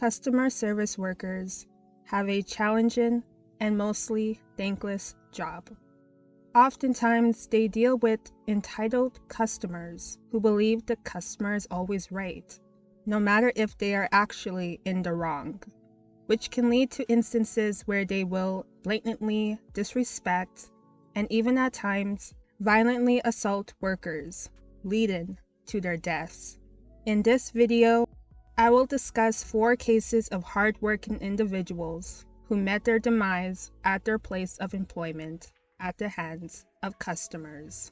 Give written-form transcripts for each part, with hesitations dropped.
Customer service workers have a challenging and mostly thankless job. Oftentimes, they deal with entitled customers who believe the customer is always right, no matter if they are actually in the wrong, which can lead to instances where they will blatantly disrespect and even at times violently assault workers, leading to their deaths. In this video, I will discuss 4 cases of hardworking individuals who met their demise at their place of employment at the hands of customers.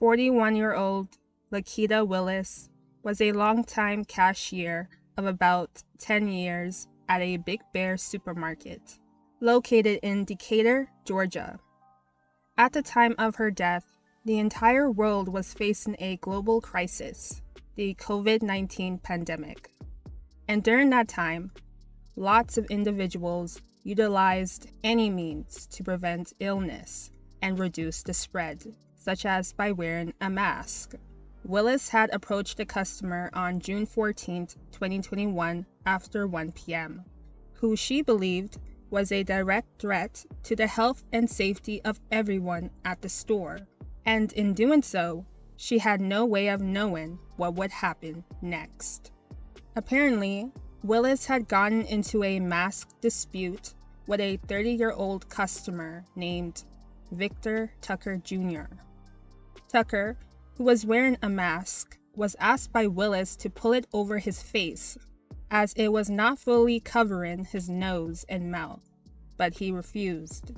"41-year-old Lita Willis was a longtime cashier of about 10 years at a Big Bear supermarket located in Decatur, Georgia. At the time of her death, the entire world was facing a global crisis, the COVID-19 pandemic. And during that time, lots of individuals utilized any means to prevent illness and reduce the spread, such as by wearing a mask. Willis had approached a customer on June 14, 2021 after 1 p.m., who she believed was a direct threat to the health and safety of everyone at the store. And in doing so, she had no way of knowing what would happen next. Apparently, Willis had gotten into a mask dispute with a 30-year-old customer named Victor Tucker Jr. Tucker, who was wearing a mask, was asked by Willis to pull it over his face, as it was not fully covering his nose and mouth, but he refused.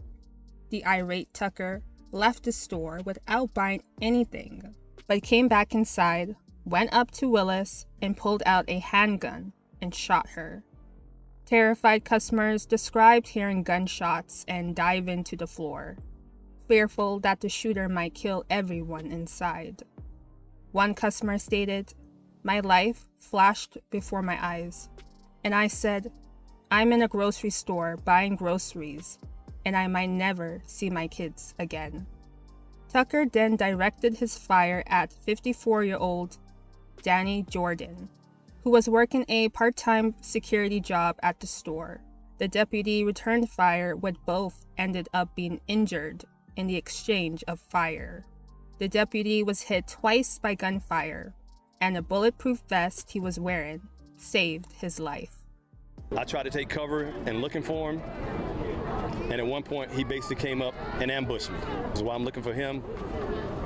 The irate Tucker left the store without buying anything, but came back inside, went up to Willis, and pulled out a handgun and shot her. Terrified customers described hearing gunshots and diving to the floor, fearful that the shooter might kill everyone inside. One customer stated, "My life flashed before my eyes, and I said, I'm in a grocery store buying groceries, and I might never see my kids again." Tucker then directed his fire at 54-year-old Danny Jordan, who was working a part-time security job at the store. The deputy returned fire, but both ended up being injured in the exchange of fire. The deputy was hit twice by gunfire, and a bulletproof vest he was wearing saved his life. I tried to take cover and looking for him, and at one point he basically came up and ambushed me. That's why I'm looking for him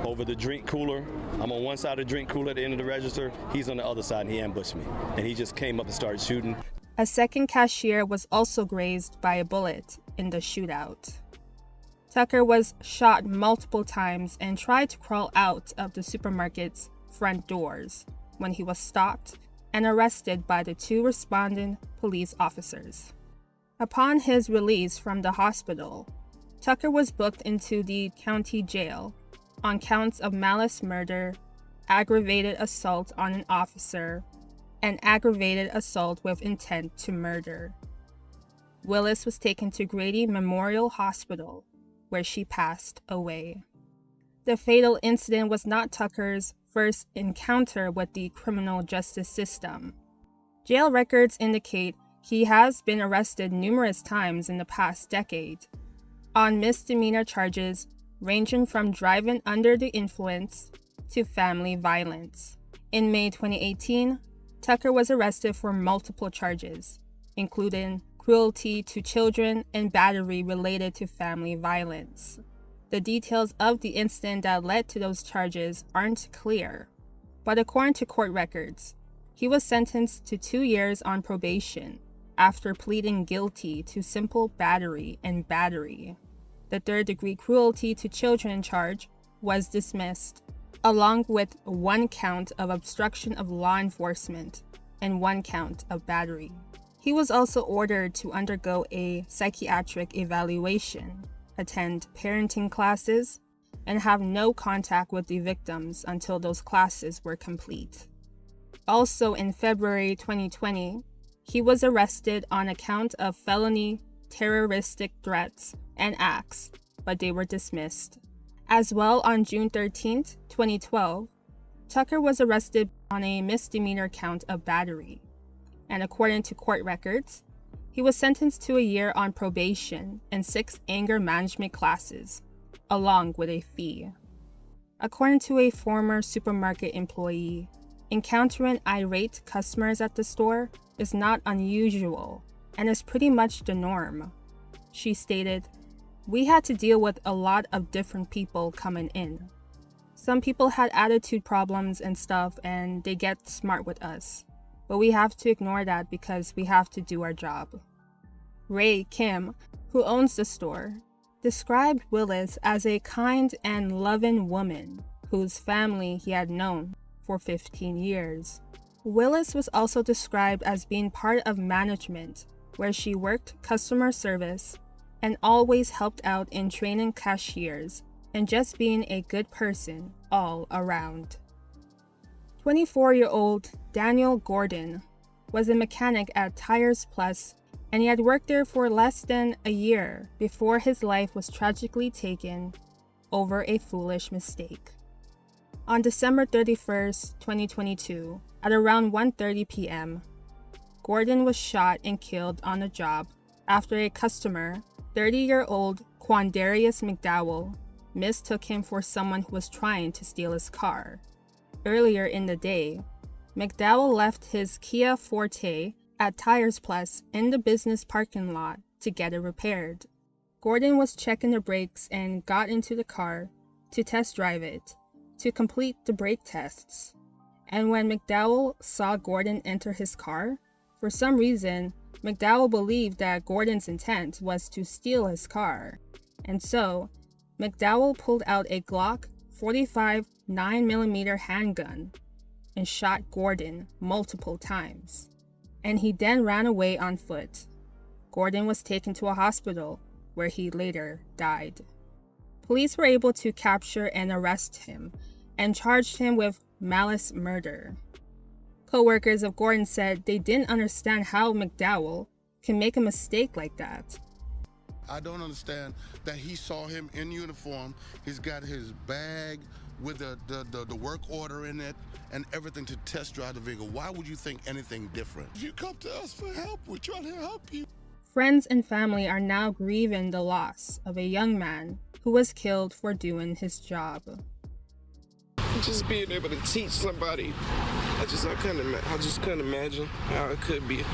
over the drink cooler. I'm on one side of the drink cooler at the end of the register. He's on the other side, and he ambushed me. And he just came up and started shooting. A second cashier was also grazed by a bullet in the shootout. Tucker was shot multiple times and tried to crawl out of the supermarket's front doors when he was stopped and arrested by the 2 responding police officers. Upon his release from the hospital, Tucker was booked into the county jail on counts of malice murder, aggravated assault on an officer, and aggravated assault with intent to murder. Willis was taken to Grady Memorial Hospital, where she passed away. The fatal incident was not Tucker's first encounter with the criminal justice system. Jail records indicate he has been arrested numerous times in the past decade on misdemeanor charges ranging from driving under the influence to family violence. In May 2018, Tucker was arrested for multiple charges, including cruelty to children and battery related to family violence. The details of the incident that led to those charges aren't clear, but according to court records, he was sentenced to 2 years on probation after pleading guilty to simple battery and battery. The third-degree cruelty to children charge was dismissed, along with 1 count of obstruction of law enforcement and 1 count of battery. He was also ordered to undergo a psychiatric evaluation, attend parenting classes, and have no contact with the victims until those classes were complete. Also in February 2020, He was arrested on account of felony terroristic threats and acts, but they were dismissed. As well, on June 13, 2012, Tucker was arrested on a misdemeanor count of battery, and according to court records, he was sentenced to a year on probation and 6 anger management classes, along with a fee. According to a former supermarket employee, encountering irate customers at the store is not unusual and is pretty much the norm. She stated, "We had to deal with a lot of different people coming in. Some people had attitude problems and stuff, and they get smart with us. But we have to ignore that because we have to do our job." Ray Kim, who owns the store, described Willis as a kind and loving woman whose family he had known for 15 years. Willis was also described as being part of management, where she worked customer service and always helped out in training cashiers and just being a good person all around. 24-year-old Daniel Gordon was a mechanic at Tires Plus, and he had worked there for less than a year before his life was tragically taken over a foolish mistake. On December 31st, 2022, at around 1:30 p.m., Gordon was shot and killed on the job after a customer, 30-year-old Quandarius McDowell, mistook him for someone who was trying to steal his car. Earlier in the day, McDowell left his Kia Forte at Tires Plus in the business parking lot to get it repaired. Gordon was checking the brakes and got into the car to test drive it, to complete the brake tests. And when McDowell saw Gordon enter his car, for some reason, McDowell believed that Gordon's intent was to steal his car. And so, McDowell pulled out a Glock 45 9mm handgun and shot Gordon multiple times. And he then ran away on foot. Gordon was taken to a hospital where he later died. Police were able to capture and arrest him and charged him with malice murder. Co-workers of Gordon said they didn't understand how McDowell can make a mistake like that. I don't understand that he saw him in uniform. He's got his bag with the work order in it and everything to test drive the vehicle. Why would you think anything different? If you come to us for help, we're trying to help you. Friends and family are now grieving the loss of a young man who was killed for doing his job. Just being able to teach somebody, I just couldn't imagine how it could be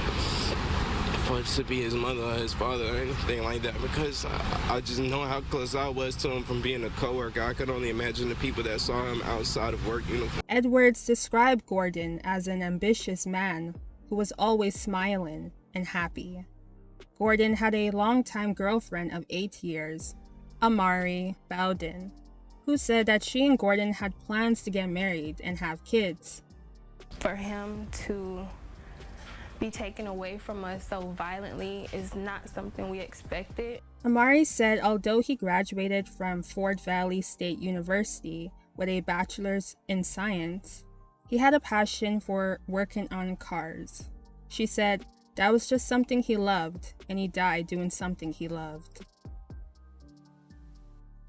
for it to be his mother or his father or anything like that, because I just know how close I was to him from being a coworker. I could only imagine the people that saw him outside of work uniform. Edwards described Gordon as an ambitious man who was always smiling and happy. Gordon had a longtime girlfriend of 8 years, Amari Bowden, who said that she and Gordon had plans to get married and have kids. For him to be taken away from us so violently is not something we expected. Amari said although he graduated from Fort Valley State University with a bachelor's in science, he had a passion for working on cars. She said that was just something he loved, and he died doing something he loved.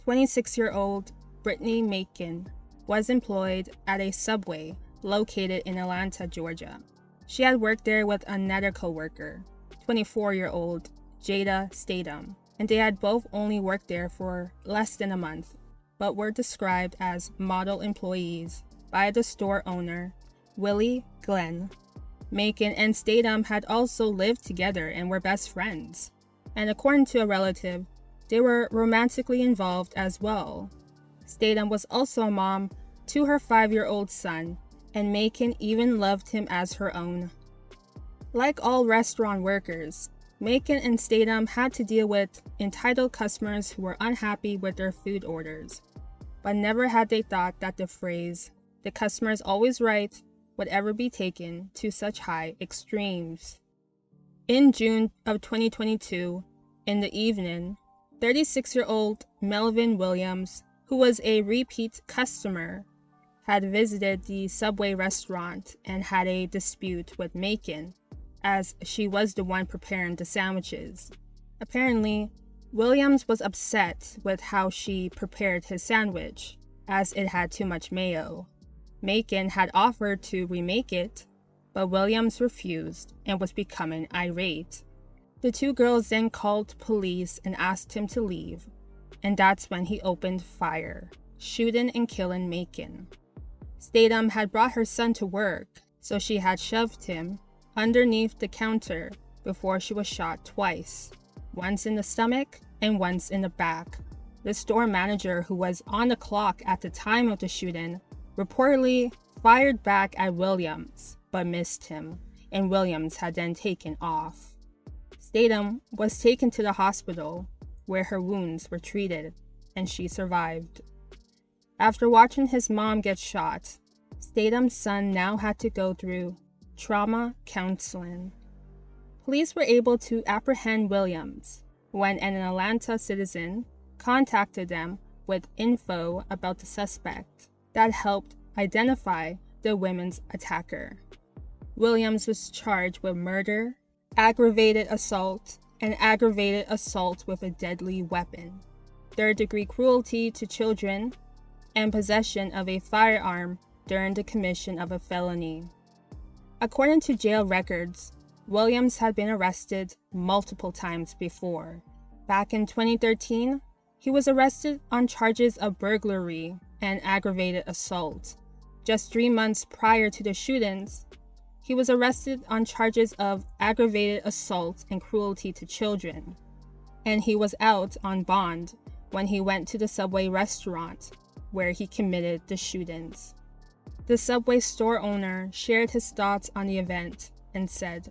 26-year-old Britney Mak was employed at a Subway located in Atlanta, Georgia. She had worked there with another coworker, 24-year-old Jada Statham, and they had both only worked there for less than a month, but were described as model employees by the store owner, Willie Glenn. Macon and Statham had also lived together and were best friends, and according to a relative, they were romantically involved as well. Statham was also a mom to her 5-year-old son, and Macon even loved him as her own. Like all restaurant workers, Macon and Statham had to deal with entitled customers who were unhappy with their food orders, but never had they thought that the phrase, "the customer is always right," would ever be taken to such high extremes. In June of 2022, in the evening, 36-year-old Melvin Williams, who was a repeat customer, had visited the Subway restaurant and had a dispute with Macon, as she was the one preparing the sandwiches. Apparently, Williams was upset with how she prepared his sandwich, as it had too much mayo. Macon had offered to remake it, but Williams refused and was becoming irate. The two girls then called police and asked him to leave, and that's when he opened fire, shooting and killing Macon. Statham had brought her son to work, so she had shoved him underneath the counter before she was shot twice, once in the stomach and once in the back. The store manager, who was on the clock at the time of the shooting, reportedly fired back at Williams, but missed him, and Williams had then taken off. Statham was taken to the hospital, where her wounds were treated, and she survived. After watching his mom get shot, Statham's son now had to go through trauma counseling. Police were able to apprehend Williams when an Atlanta citizen contacted them with info about the suspect that helped identify the women's attacker. Williams was charged with murder, aggravated assault, and aggravated assault with a deadly weapon, third-degree cruelty to children, and possession of a firearm during the commission of a felony. According to jail records, Williams had been arrested multiple times before. Back in 2013, he was arrested on charges of burglary and aggravated assault. Just 3 months prior to the shootings, he was arrested on charges of aggravated assault and cruelty to children, and he was out on bond when he went to the Subway restaurant where he committed the shootings. The Subway store owner shared his thoughts on the event and said,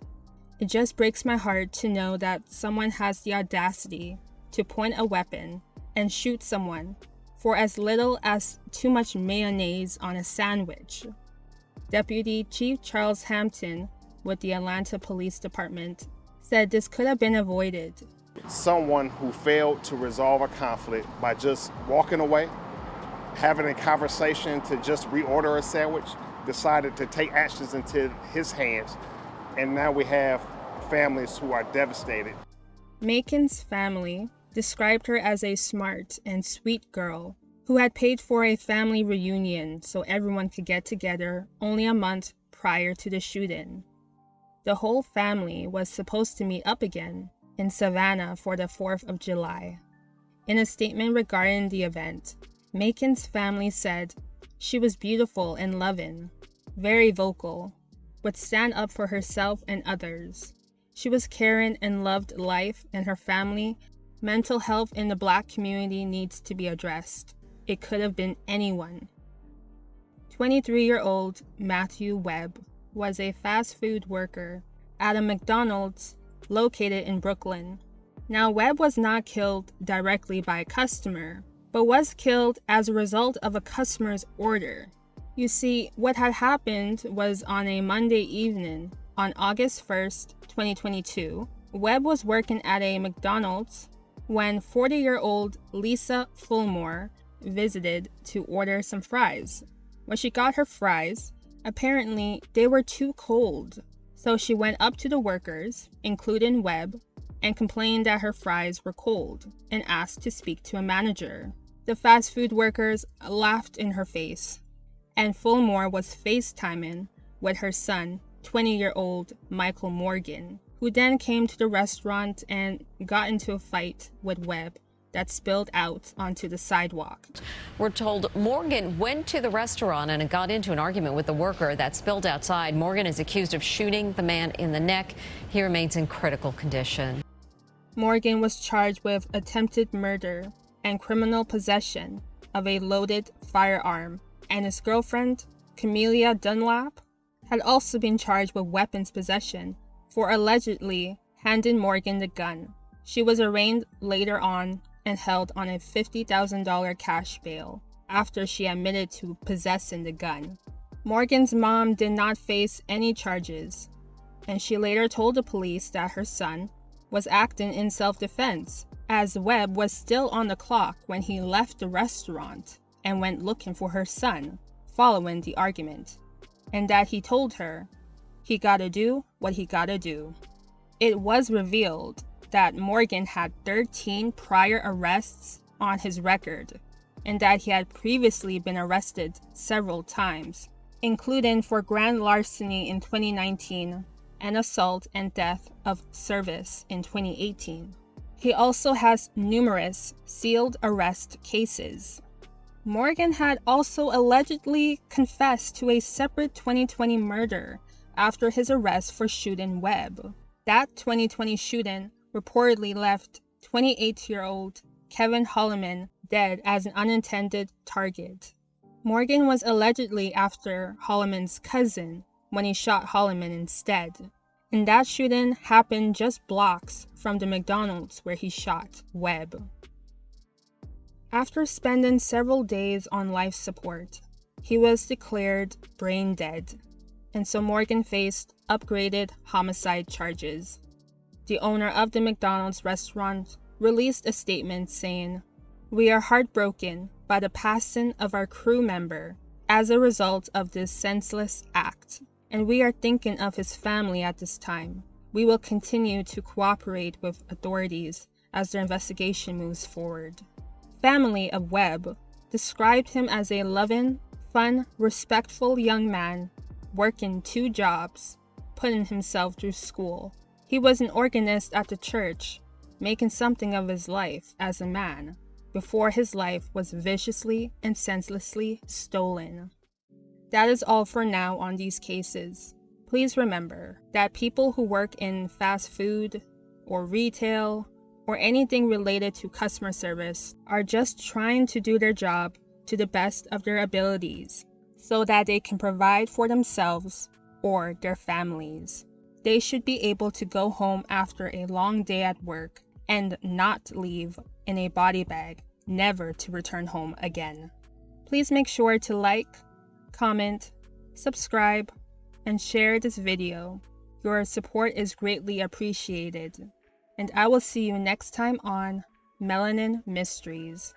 "It just breaks my heart to know that someone has the audacity to point a weapon and shoot someone for as little as too much mayonnaise on a sandwich." Deputy Chief Charles Hampton with the Atlanta Police Department said this could have been avoided. Someone who failed to resolve a conflict by just walking away, having a conversation to just reorder a sandwich, decided to take actions into his hands, and now we have families who are devastated. Macon's family described her as a smart and sweet girl who had paid for a family reunion so everyone could get together only a month prior to the shooting. The whole family was supposed to meet up again in Savannah for the 4th of July. In a statement regarding the event, Macon's family said she was beautiful and loving, very vocal, would stand up for herself and others. She was caring and loved life and her family. Mental health in the Black community needs to be addressed. It could have been anyone. 23-year-old Matthew Webb was a fast food worker at a McDonald's located in Brooklyn. Now, Webb was not killed directly by a customer, but was killed as a result of a customer's order. You see, what had happened was on a Monday evening, on August 1st, 2022, Webb was working at a McDonald's when 40-year-old Lisa Fulmore visited to order some fries. When she got her fries, apparently they were too cold, so she went up to the workers, including Webb, and complained that her fries were cold and asked to speak to a manager. The fast food workers laughed in her face, and Fulmore was FaceTiming with her son, 20-year-old Michael Morgan, who then came to the restaurant and got into a fight with Webb that spilled out onto the sidewalk. We're told Morgan went to the restaurant and got into an argument with the worker that spilled outside. Morgan is accused of shooting the man in the neck. He remains in critical condition. Morgan was charged with attempted murder and criminal possession of a loaded firearm, and his girlfriend, Camelia Dunlap, had also been charged with weapons possession for allegedly handing Morgan the gun. She was arraigned later on and held on a $50,000 cash bail after she admitted to possessing the gun. Morgan's mom did not face any charges, and she later told the police that her son was acting in self-defense, as Webb was still on the clock when he left the restaurant and went looking for her son following the argument, and that he told her, He gotta do what he gotta do. It was revealed that Morgan had 13 prior arrests on his record, and that he had previously been arrested several times, including for grand larceny in 2019 and assault and death of service in 2018. He also has numerous sealed arrest cases. Morgan had also allegedly confessed to a separate 2020 murder after his arrest for shooting Webb. That 2020 shooting reportedly left 28-year-old Kevin Holloman dead as an unintended target. Morgan was allegedly after Holloman's cousin when he shot Holloman instead, and that shooting happened just blocks from the McDonald's where he shot Webb. After spending several days on life support, he was declared brain dead, and so Morgan faced upgraded homicide charges. The owner of the McDonald's restaurant released a statement saying, "We are heartbroken by the passing of our crew member as a result of this senseless act, and we are thinking of his family at this time. We will continue to cooperate with authorities as their investigation moves forward." Family of Webb described him as a loving, fun, respectful young man working 2 jobs, putting himself through school. He was an organist at the church, making something of his life as a man, before his life was viciously and senselessly stolen. That is all for now on these cases. Please remember that people who work in fast food or retail or anything related to customer service are just trying to do their job to the best of their abilities so that they can provide for themselves or their families. They should be able to go home after a long day at work and not leave in a body bag, never to return home again. Please make sure to like, comment, subscribe, and share this video. Your support is greatly appreciated. And I will see you next time on Melanin Mysteries.